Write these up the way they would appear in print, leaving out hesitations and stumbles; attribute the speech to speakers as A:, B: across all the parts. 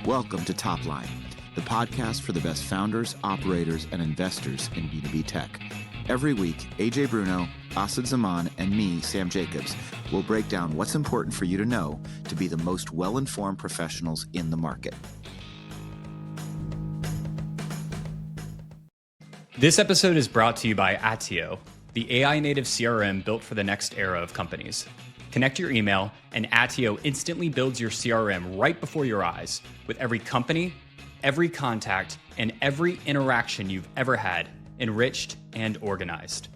A: Welcome to Topline, the podcast for the best founders, operators, and investors in B2B tech. Every week, AJ Bruno, Asad Zaman, and me, Sam Jacobs, will break down what's important for you to know to be the most well-informed professionals in the market.
B: This episode is brought to you by Attio, the AI-native CRM built for the next era of companies. Connect your email, and Attio instantly builds your CRM right before your eyes with every company, every contact, and every interaction you've ever had, enriched and organized.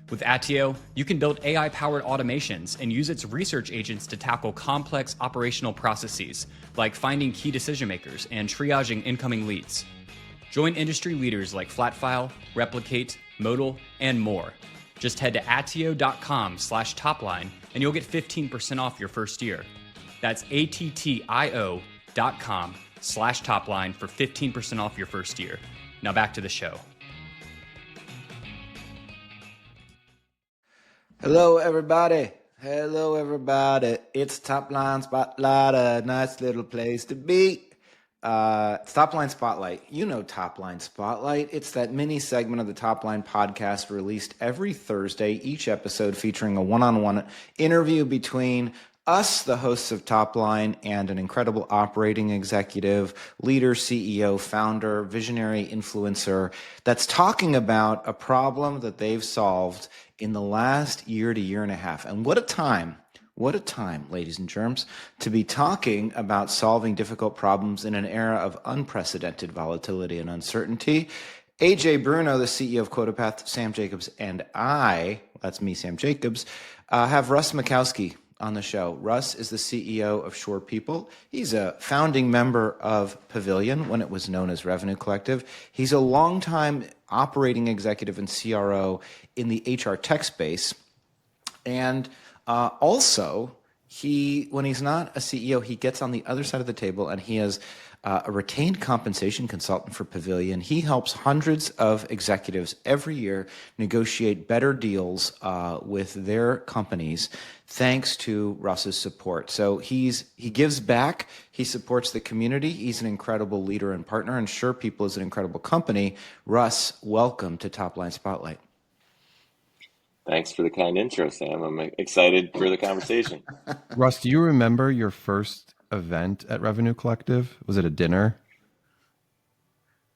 B: With Attio, you can build AI-powered automations and use its research agents to tackle complex operational processes like finding key decision makers and triaging incoming leads. Join industry leaders like Flatfile, Replicate, Modal, and more. Just head to attio.com/topline and you'll get 15% off your first year. That's attio.com/topline for 15% off your first year. Now back to the show.
A: Hello, everybody. Hello, everybody. It's Topline Spotlight, a nice little place to be. It's Topline Spotlight. You know Topline Spotlight. It's that mini segment of the Topline podcast released every Thursday, each episode featuring a one-on-one interview between us, the hosts of Topline, and an incredible operating executive, leader, CEO, founder, visionary influencer that's talking about a problem that they've solved in the last year to year and a half. And what a time, ladies and germs, to be talking about solving difficult problems in an era of unprecedented volatility and uncertainty. AJ Bruno, the CEO of QuotaPath, Sam Jacobs, and I, that's me, Sam Jacobs, have Russ Mikowski on the show. Russ is the CEO of SurePeople. He's a founding member of Pavilion when it was known as Revenue Collective. He's a longtime operating executive and CRO in the HR tech space. And also, when he's not a CEO, he gets on the other side of the table and he is a retained compensation consultant for Pavilion. He helps hundreds of executives every year negotiate better deals with their companies thanks to Russ's support. So he gives back, he supports the community, he's an incredible leader and partner, and SurePeople is an incredible company. Russ, welcome to Topline Spotlight.
C: Thanks for the kind intro, Sam. I'm excited for the conversation.
D: Russ, do you remember your first event at Revenue Collective? Was it a dinner?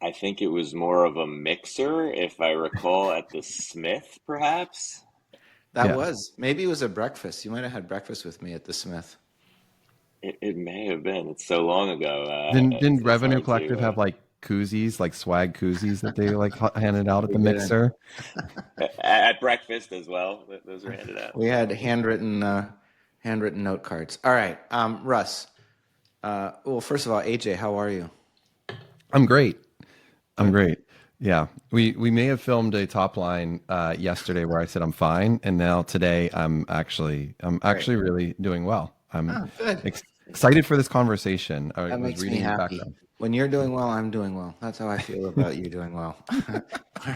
C: I think it was more of a mixer, if I recall, at the Smith, perhaps.
A: Maybe it was a breakfast. You might have had breakfast with me at the Smith.
C: It may have been. It's so long ago.
D: Didn't Revenue Collective have like koozies, like swag koozies that they like handed out at the mixer?
C: At breakfast as well. Those were handed out.
A: We had handwritten note cards. All right, Russ. Well, first of all, AJ, how are you?
D: I'm great. Yeah, we may have filmed a Topline yesterday where I said I'm fine, and now today I'm actually really doing well. I'm excited for this conversation.
A: That makes me happy. When you're doing well, I'm doing well. That's how I feel about you doing well. All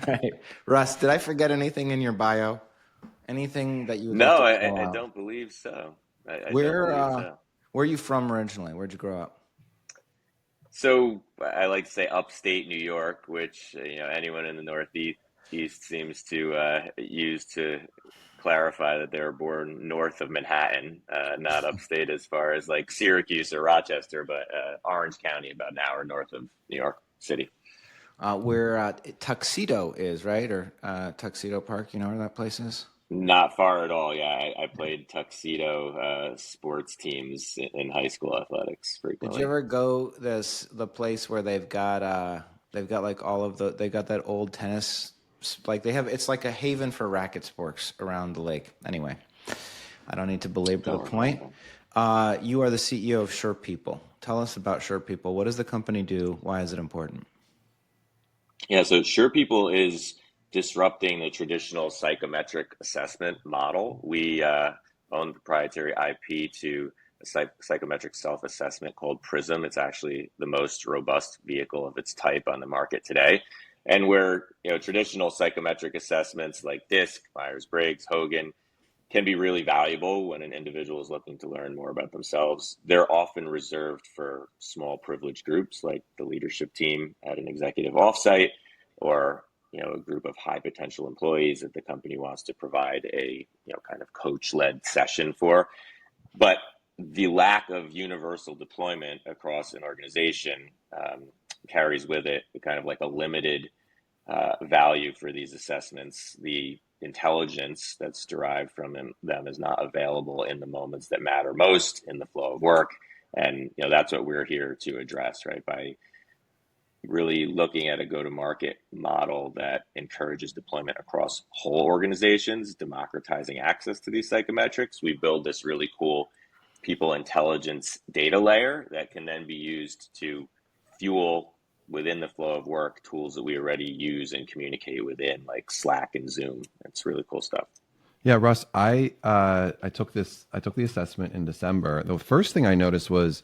A: right, Russ, did I forget anything in your bio? Anything that you would
C: No,
A: like to
C: I don't believe so.
A: Where are you from originally? Where'd you grow up?
C: So I like to say upstate New York, which anyone in the Northeast seems to use to clarify that they were born north of Manhattan, not upstate as far as like Syracuse or Rochester, but Orange County, about an hour north of New York City.
A: Where Tuxedo is, right? Or Tuxedo Park, you know where that place is?
C: Not far at all. Yeah, I played tuxedo sports teams in high school athletics frequently.
A: Did you ever go the place where they've got like all of they got that old tennis, like it's like a haven for racket sports around the lake. Anyway, I don't need to belabor the point. You are the CEO of SurePeople. Tell us about SurePeople. What does the company do? Why is it important?
C: Yeah, so SurePeople is disrupting the traditional psychometric assessment model. We own proprietary IP to a psychometric self-assessment called Prism. It's actually the most robust vehicle of its type on the market today. And where traditional psychometric assessments like DISC, Myers-Briggs, Hogan can be really valuable when an individual is looking to learn more about themselves. They're often reserved for small privileged groups like the leadership team at an executive offsite, or a group of high potential employees that the company wants to provide a kind of coach-led session for. But the lack of universal deployment across an organization carries with it kind of like a limited value for these assessments. The intelligence that's derived from them is not available in the moments that matter most in the flow of work. And that's what we're here to address, right? By really looking at a go-to-market model that encourages deployment across whole organizations, democratizing access to these psychometrics. We build this really cool people intelligence data layer that can then be used to fuel within the flow of work tools that we already use and communicate within, like Slack and Zoom. It's really cool stuff.
D: Yeah, Russ, I took the assessment in December. The first thing I noticed was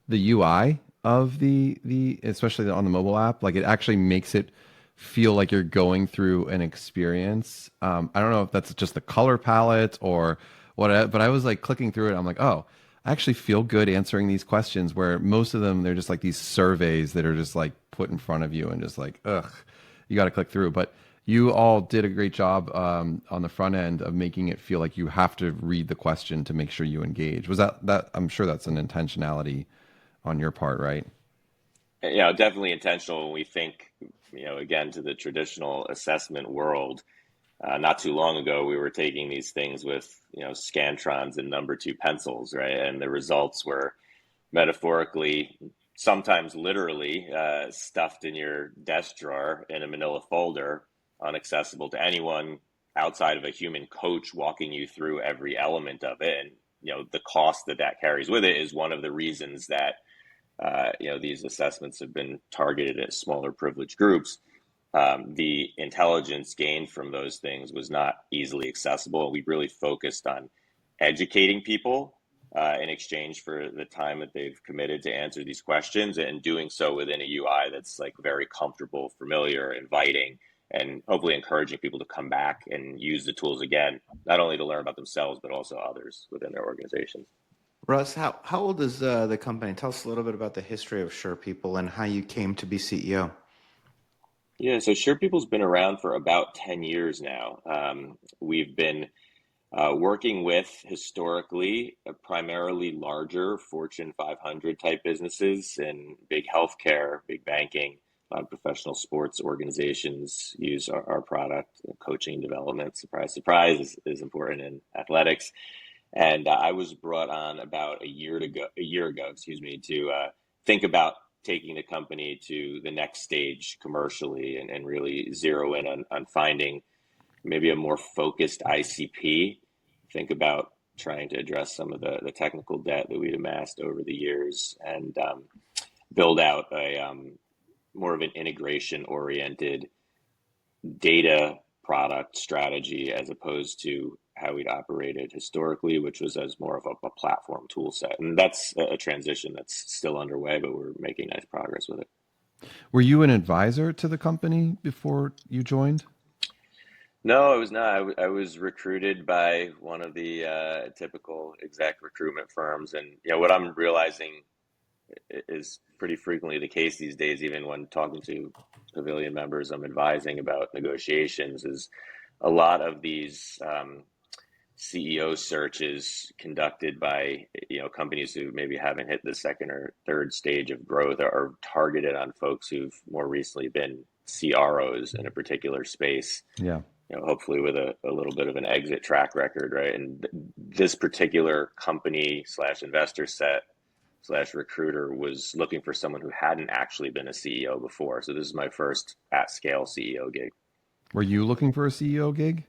D: the UI of the especially on the mobile app. Like, it actually makes it feel like you're going through an experience. I don't know if that's just the color palette or what, but I was like clicking through it. I'm like, oh, I actually feel good answering these questions, where most of them, they're just like these surveys that are just like put in front of you and just like, ugh, you got to click through. But you all did a great job on the front end of making it feel like you have to read the question to make sure you engage. Was that I'm sure that's an intentionality on your part, right?
C: Definitely intentional. When we think, again, to the traditional assessment world, not too long ago, we were taking these things with, Scantrons and number 2 pencils, right? And the results were metaphorically, sometimes literally, stuffed in your desk drawer in a manila folder, unaccessible to anyone outside of a human coach walking you through every element of it. And, the cost that carries with it is one of the reasons that, these assessments have been targeted at smaller privileged groups. The intelligence gained from those things was not easily accessible. We really focused on educating people in exchange for the time that they've committed to answer these questions, and doing so within a UI that's like very comfortable, familiar, inviting, and hopefully encouraging people to come back and use the tools again, not only to learn about themselves, but also others within their organizations.
A: Russ, how old is the company? Tell us a little bit about the history of SurePeople and how you came to be CEO.
C: Yeah, so SurePeople's been around for about 10 years now. We've been working with, historically, primarily larger Fortune 500 type businesses in big healthcare, big banking. A lot of professional sports organizations use our product. Coaching and development, surprise, surprise, is important in athletics. And I was brought on about a year ago, to think about taking the company to the next stage commercially, and really zero in on finding maybe a more focused ICP. Think about trying to address some of the technical debt that we'd amassed over the years, and build out a more of an integration oriented data product strategy, as opposed to how we'd operated historically, which was as more of a platform tool set. And that's a transition that's still underway, but we're making nice progress with it.
D: Were you an advisor to the company before you joined?
C: No, I was not. I was recruited by one of the typical exec recruitment firms. And what I'm realizing is pretty frequently the case these days, even when talking to Pavilion members I'm advising about negotiations, is a lot of these CEO searches conducted by companies who maybe haven't hit the second or third stage of growth are targeted on folks who've more recently been CROs in a particular space.
D: Yeah.
C: Hopefully with a little bit of an exit track record, right? And this particular company / investor set / recruiter was looking for someone who hadn't actually been a CEO before. So this is my first at-scale CEO gig.
D: Were you looking for a CEO gig?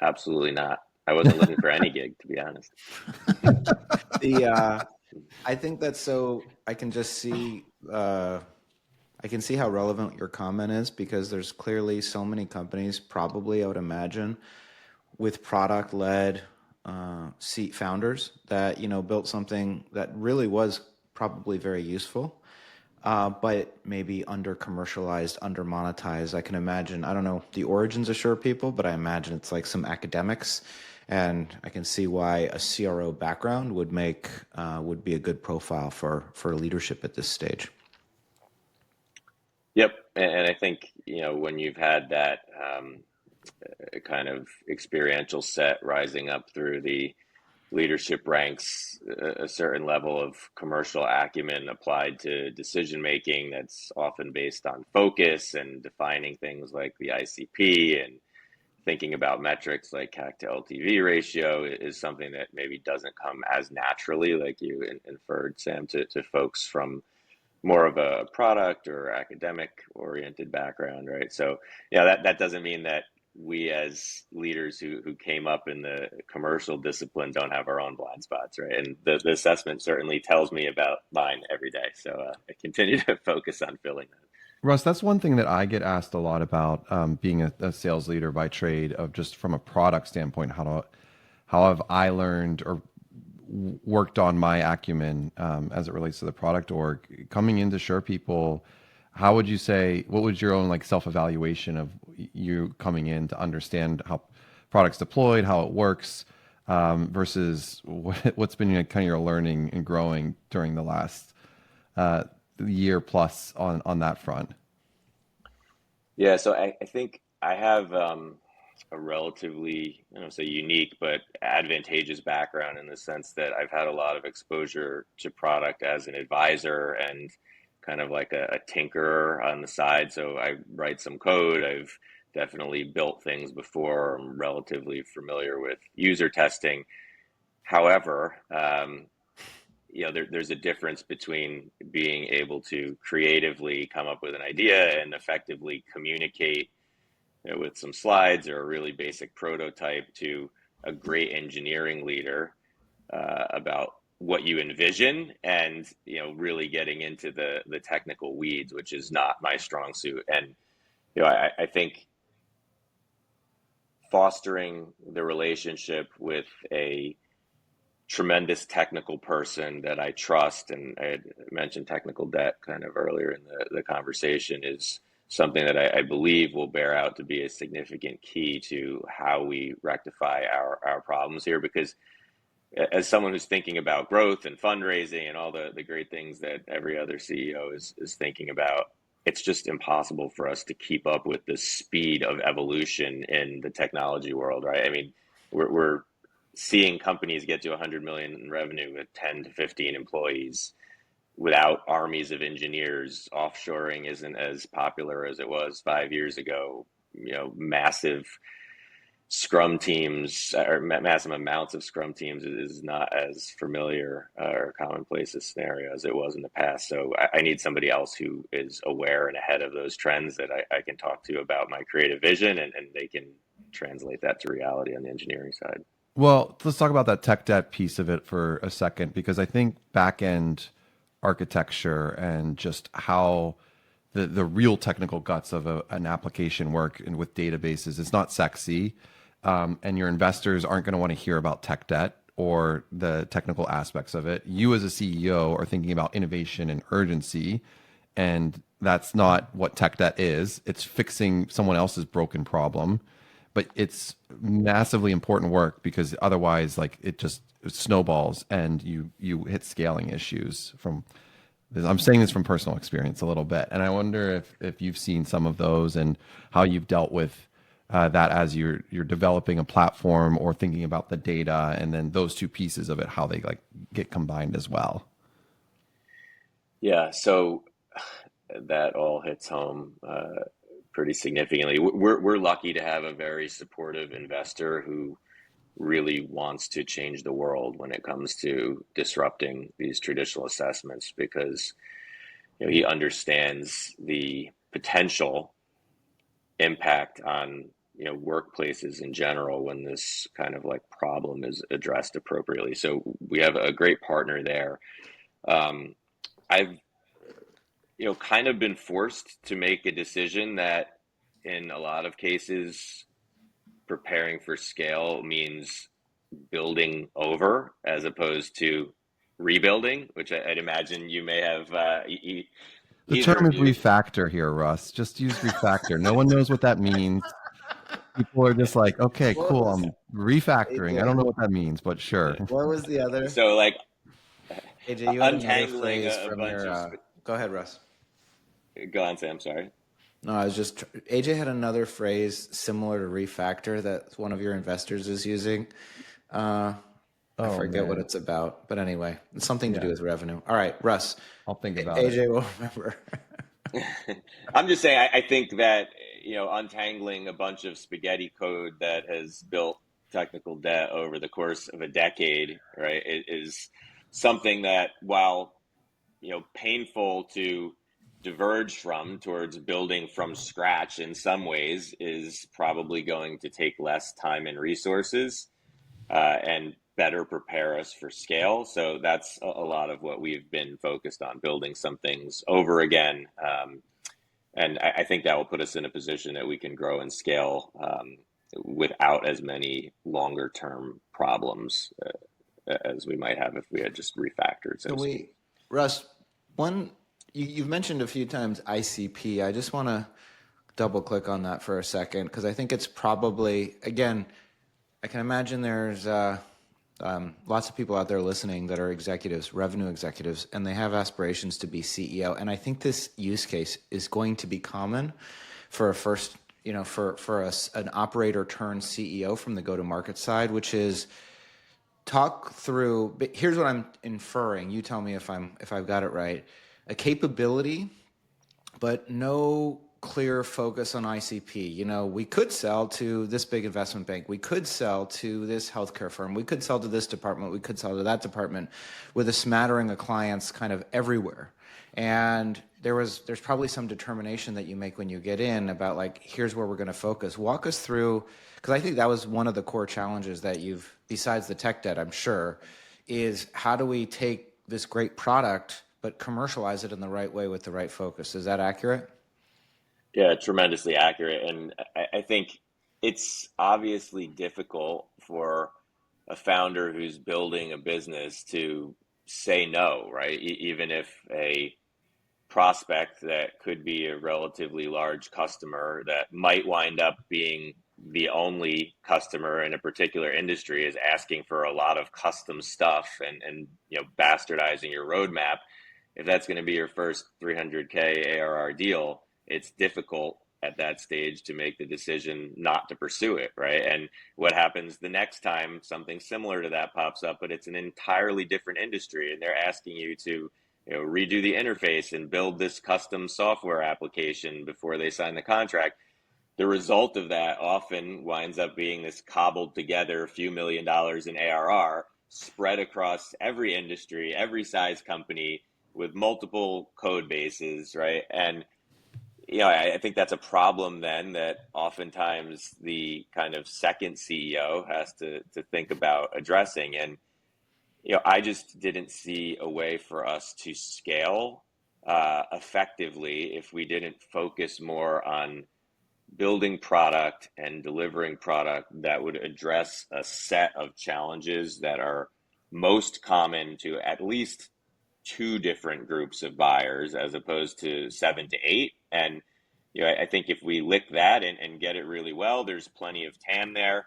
C: Absolutely not. I wasn't looking for any gig, to be honest.
A: I think that's so. I can just see. I can see how relevant your comment is, because there's clearly so many companies, probably I would imagine, with product-led seat founders that built something that really was probably very useful, but maybe under commercialized, under monetized. I can imagine. I don't know the origins of SurePeople, but I imagine it's like some academics And I can see why a CRO background would be a good profile for leadership at this stage.
C: Yep, and I think when you've had that kind of experiential set rising up through the leadership ranks, a certain level of commercial acumen applied to decision making that's often based on focus and defining things like the ICP and thinking about metrics like CAC to LTV ratio is something that maybe doesn't come as naturally, like you inferred, Sam, to folks from more of a product or academic oriented background, right? So that doesn't mean that we as leaders who came up in the commercial discipline don't have our own blind spots, right? And the assessment certainly tells me about mine every day. So I continue to focus on filling that.
D: Russ, that's one thing that I get asked a lot about, being a sales leader by trade, of just from a product standpoint, how have I learned or worked on my acumen as it relates to the product org coming into SurePeople. How would you say, what was your own like self-evaluation of you coming in to understand how products deployed, how it works, versus what's been kind of your learning and growing during the last year plus on that front?
C: Yeah, so I think I have a relatively, I don't say unique, but advantageous background in the sense that I've had a lot of exposure to product as an advisor and kind of like a tinkerer on the side. So I write some code. I've definitely built things before. I'm relatively familiar with user testing. However, there's a difference between being able to creatively come up with an idea and effectively communicate with some slides or a really basic prototype to a great engineering leader about what you envision, and really getting into the technical weeds, which is not my strong suit. And I think fostering the relationship with a tremendous technical person that I trust, and I had mentioned technical debt kind of earlier in the conversation, is something that I believe will bear out to be a significant key to how we rectify our problems here. Because as someone who's thinking about growth and fundraising and all the great things that every other CEO is thinking about, it's just impossible for us to keep up with the speed of evolution in the technology world, right? I mean, we're seeing companies get to 100 million in revenue with 10 to 15 employees without armies of engineers. Offshoring isn't as popular as it was 5 years ago. Massive scrum teams or massive amounts of scrum teams is not as familiar or commonplace a scenario as it was in the past. So I need somebody else who is aware and ahead of those trends that I can talk to about my creative vision, and they can translate that to reality on the engineering side.
D: Well, let's talk about that tech debt piece of it for a second, because I think back-end architecture and just how the real technical guts of an application work and with databases is not sexy. And your investors aren't going to want to hear about tech debt or the technical aspects of it. You as a CEO are thinking about innovation and urgency, and that's not what tech debt is. It's fixing someone else's broken problem. But it's massively important work, because otherwise, like, it snowballs and you hit scaling issues. I'm saying this from personal experience a little bit, and I wonder if you've seen some of those and how you've dealt with that as you're developing a platform or thinking about the data, and then those two pieces of it, how they like get combined as well.
C: Yeah, so that all hits home pretty significantly. We're lucky to have a very supportive investor who really wants to change the world when it comes to disrupting these traditional assessments, because he understands the potential impact on workplaces in general when this kind of like problem is addressed appropriately. So we have a great partner there. I've kind of been forced to make a decision that in a lot of cases, preparing for scale means building over as opposed to rebuilding, which I'd imagine you may have.
D: The term is refactor here, Russ. Just use refactor. No one knows what that means. People are just like, okay,
A: What
D: cool.
A: was
D: I'm refactoring. I don't
A: AJ?
D: know what that means, but sure.
A: What was the other?
C: So like
A: AJ, you had another
C: untangling
A: phrase
C: a
A: from
C: bunch
A: your.
C: of
A: Go ahead, Russ.
C: go on, Sam. Sorry.
A: No, I was just. AJ had another phrase similar to refactor that one of your investors is using. I
D: Oh
A: forget what
D: man.
A: it's about, but anyway, it's something to do
D: Yeah,
A: with revenue. All right, Russ.
D: I'll think about it.
A: AJ will remember.
C: I'm just saying, I think that, untangling a bunch of spaghetti code that has built technical debt over the course of a decade, right, is something that, while, painful to diverge from towards building from scratch in some ways, is probably going to take less time and resources and better prepare us for scale. So that's a lot of what we've been focused on, building some things over again. And I think that will put us in a position that we can grow and scale without as many longer term problems as we might have if we had just refactored, so
A: So
C: to speak.
A: Russ, one you've mentioned a few times ICP. I just want to double click on that for a second because I think it's probably, again, I can imagine there's lots of people out there listening that are executives, revenue executives, and they have aspirations to be CEO. And I think this use case is going to be common for a first, for us, an operator turned CEO from the go-to-market side, which is talk through. Here's what I'm inferring. You tell me if I've got it right. A capability, but no clear focus on ICP. We could sell to this big investment bank. We could sell to this healthcare firm. We could sell to this department. We could sell to that department with a smattering of clients kind of everywhere. And there's probably some determination that you make when you get in about like, here's where we're going to focus. Walk us through, because I think that was one of the core challenges that you've, besides the tech debt, I'm sure, is how do we take this great product but commercialize it in the right way with the right focus? Is that accurate?
C: Yeah, tremendously accurate. And I think it's obviously difficult for a founder who's building a business to say no, right? Even if a prospect that could be a relatively large customer that might wind up being the only customer in a particular industry is asking for a lot of custom stuff and bastardizing your roadmap. If that's going to be your first 300K ARR deal, it's difficult at that stage to make the decision not to pursue it, right? And what happens the next time something similar to that pops up, but it's an entirely different industry and they're asking you to redo the interface and build this custom software application before they sign the contract. The result of that often winds up being this cobbled together few $1,000,000 in ARR spread across every industry, every size company with multiple code bases, right? And I think that's a problem then that oftentimes the kind of second CEO has to think about addressing. And I just didn't see a way for us to scale effectively if we didn't focus more on building product and delivering product that would address a set of challenges that are most common to at least two different groups of buyers as opposed to 7 to 8. And I think if we lick that and get it really well, there's plenty of TAM there.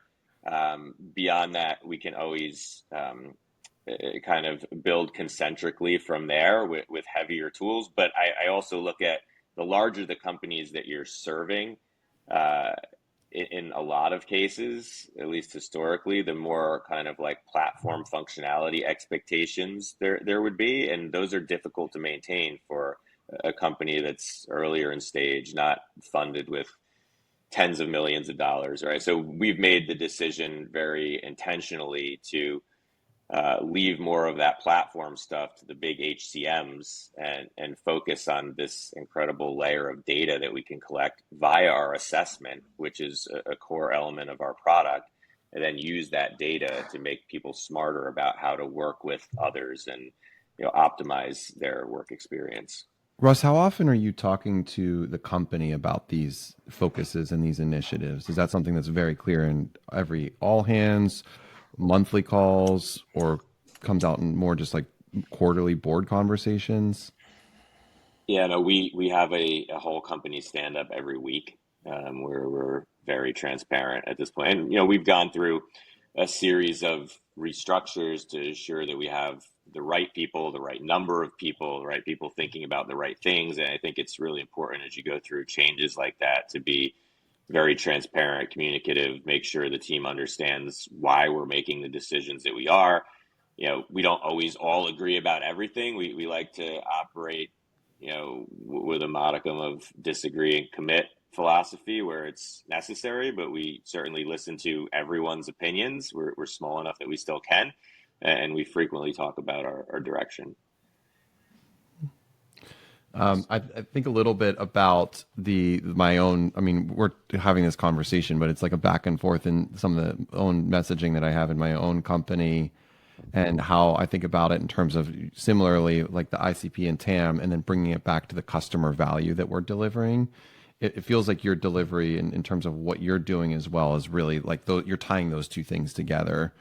C: Beyond that, we can always kind of build concentrically from there with heavier tools. But I also look at the larger the companies that you're serving, uh, in a lot of cases, at least historically, the more kind of like platform functionality expectations there would be, and those are difficult to maintain for a company that's earlier in stage, not funded with tens of millions of dollars, right? So we've made the decision very intentionally to leave more of that platform stuff to the big HCMs and focus on this incredible layer of data that we can collect via our assessment, which is a core element of our product, and then use that data to make people smarter about how to work with others and optimize their work experience.
D: Russ, how often are you talking to the company about these focuses and these initiatives? Is that something that's very clear in every all hands, monthly calls, or comes out in more just like quarterly board conversations?
C: Yeah, no, we have a whole company stand up every week where we're very transparent at this point. And, we've gone through a series of restructures to ensure that we have the right people, the right number of people, the right people thinking about the right things. And I think it's really important as you go through changes like that to be very transparent, communicative, make sure the team understands why we're making the decisions that we are. We don't always all agree about everything. We like to operate, with a modicum of disagree and commit philosophy where it's necessary, but we certainly listen to everyone's opinions. We're small enough that we still can, and we frequently talk about our direction.
D: I think a little bit about my own. I mean, we're having this conversation, but it's like a back and forth in some of the own messaging that I have in my own company, and how I think about it in terms of similarly like the ICP and TAM, and then bringing it back to the customer value that we're delivering. It feels like your delivery in terms of what you're doing as well is really like you're tying those two things together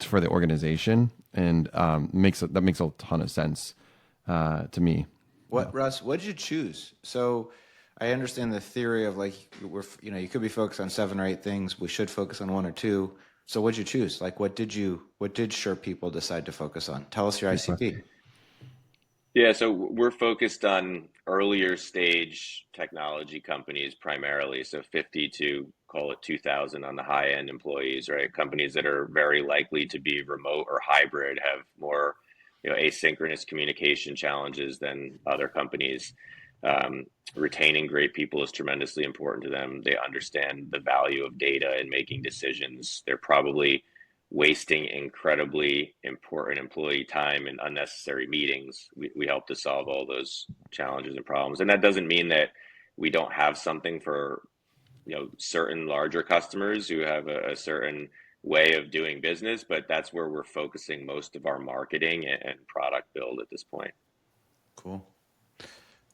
D: for the organization, and that makes a ton of sense to me.
A: Russ, what did you choose? So I understand the theory of like, you could be focused on 7 or 8 things. We should focus on 1 or 2. So what did you choose? Like, what did SurePeople decide to focus on? Tell us your ICP.
C: Yeah, so we're focused on earlier stage technology companies primarily. So 50 to call it 2,000 on the high end employees, right? Companies that are very likely to be remote or hybrid, have more asynchronous communication challenges than other companies. Retaining great people is tremendously important to them. They understand the value of data in making decisions. They're probably wasting incredibly important employee time in unnecessary meetings. We help to solve all those challenges and problems. And that doesn't mean that we don't have something for certain larger customers who have a certain way of doing business, but that's where we're focusing most of our marketing and product build at this point.
A: Cool.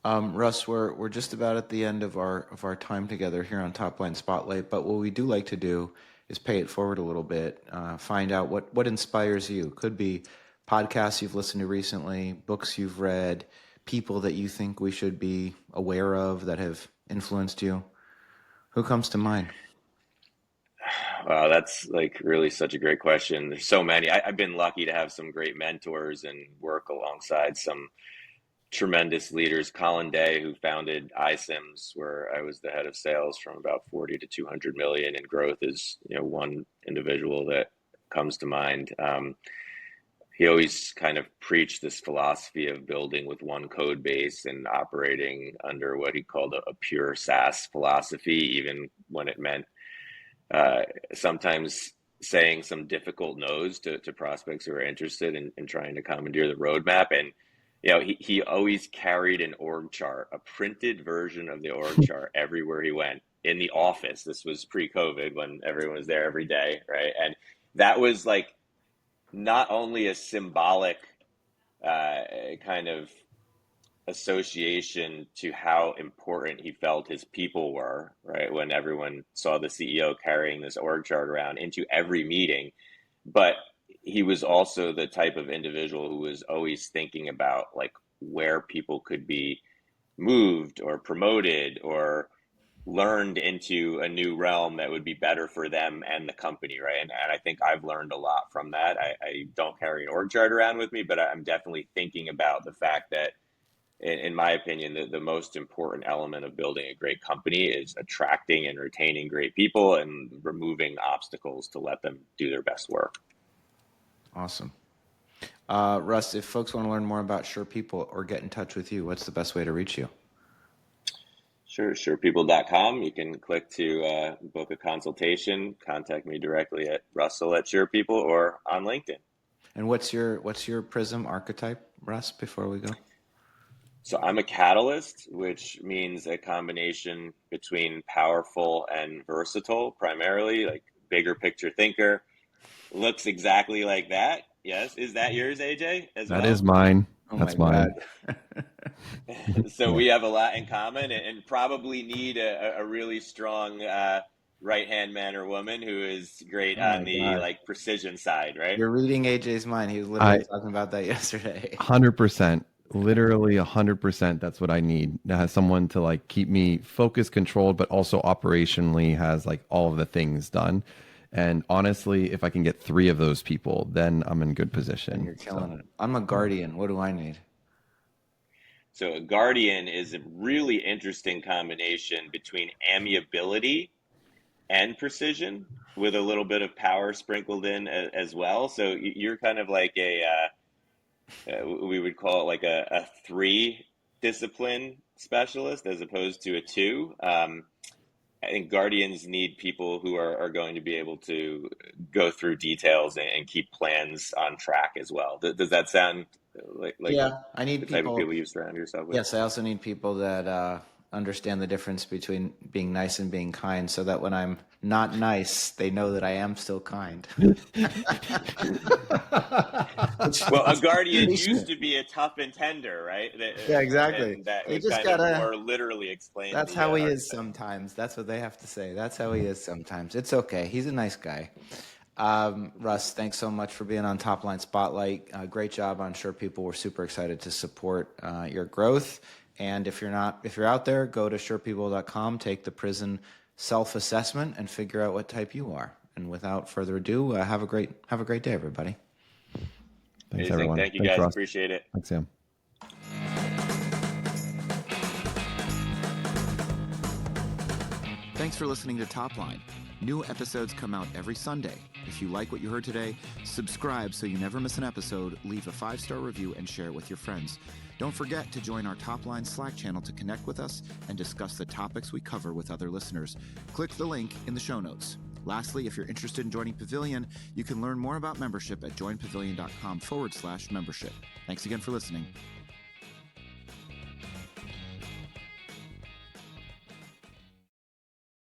A: Russ, we're just about at the end of our time together here on Topline Spotlight, but what we do like to do is pay it forward a little bit, find out what inspires you. Could be podcasts you've listened to recently, books you've read, people that you think we should be aware of that have influenced you. Who comes to mind?
C: Wow, that's like really such a great question. There's so many. I've been lucky to have some great mentors and work alongside some tremendous leaders. Colin Day, who founded iSIMS, where I was the head of sales from about 40 to 200 million in growth, is one individual that comes to mind. He always kind of preached this philosophy of building with one code base and operating under what he called a pure SaaS philosophy, even when it meant sometimes saying some difficult no's to prospects who are interested in trying to commandeer the roadmap. And he always carried an org chart, a printed version of the org chart everywhere he went in the office. This was pre-COVID when everyone was there every day, right? And that was like not only a symbolic kind of association to how important he felt his people were, right? When everyone saw the CEO carrying this org chart around into every meeting, but he was also the type of individual who was always thinking about like where people could be moved or promoted or learned into a new realm that would be better for them and the company, right? And I think I've learned a lot from that. I don't carry an org chart around with me, but I'm definitely thinking about the fact that in my opinion, the most important element of building a great company is attracting and retaining great people and removing obstacles to let them do their best work.
A: Awesome. Russ, if folks want to learn more about SurePeople or get in touch with you, what's the best way to reach you?
C: Sure, SurePeople.com. You can click to book a consultation, contact me directly at Russell@SurePeople or on LinkedIn.
A: And what's your Prism archetype, Russ, before we go?
C: So I'm a catalyst, which means a combination between powerful and versatile, primarily like bigger picture thinker. Looks exactly like that. Yes. Is that yours, AJ?
D: That is mine.
A: Oh,
D: that's
A: my
D: mine.
C: So we have a lot in common and probably need a really strong right-hand man or woman who is great on the like precision side, right?
A: You're reading AJ's mind. He was literally talking about that yesterday.
D: 100%. Literally 100%. That's what I need. To have someone to like keep me focused, controlled, but also operationally has like all of the things done. And honestly, if I can get 3 of those people, then I'm in good position.
A: And you're killing it. I'm a guardian. What do I need?
C: So a guardian is a really interesting combination between amiability and precision with a little bit of power sprinkled in as well. So you're kind of like we would call it like a 3 discipline specialist as opposed to a 2. I think guardians need people who are going to be able to go through details and keep plans on track as well. Does that sound like
A: Yeah, I
C: the
A: need
C: type of
A: people.
C: people you surround yourself with?
A: Yes, I also need people that understand the difference between being nice and being kind, so that when I'm not nice, they know that I am still kind.
C: Well, a guardian used to be a tough and tender, right?
A: Yeah, exactly.
C: And that
A: You
C: would
A: just
C: kind of
A: gotta.
C: more literally explain
A: That's
C: the
A: how he is
C: archetype.
A: sometimes. That's what they have to say. That's how he is sometimes. It's okay. He's a nice guy. Russ, thanks so much for being on Topline Spotlight. Great job on SurePeople. We're super excited to support your growth. And if you're out there, go to SurePeople.com, take the Prism self-assessment, and figure out what type you are. And without further ado, have a great day, everybody.
D: Thanks,
C: Amazing.
D: everyone.
C: Thank you,
D: Thanks,
C: guys.
D: Russ.
C: Appreciate it.
D: Thanks, Sam.
A: Thanks for listening to Topline. New episodes come out every Sunday. If you like what you heard today, subscribe so you never miss an episode, leave a 5-star review, and share it with your friends. Don't forget to join our Topline Slack channel to connect with us and discuss the topics we cover with other listeners. Click the link in the show notes. Lastly, if you're interested in joining Pavilion, you can learn more about membership at joinpavilion.com/membership. Thanks again for listening.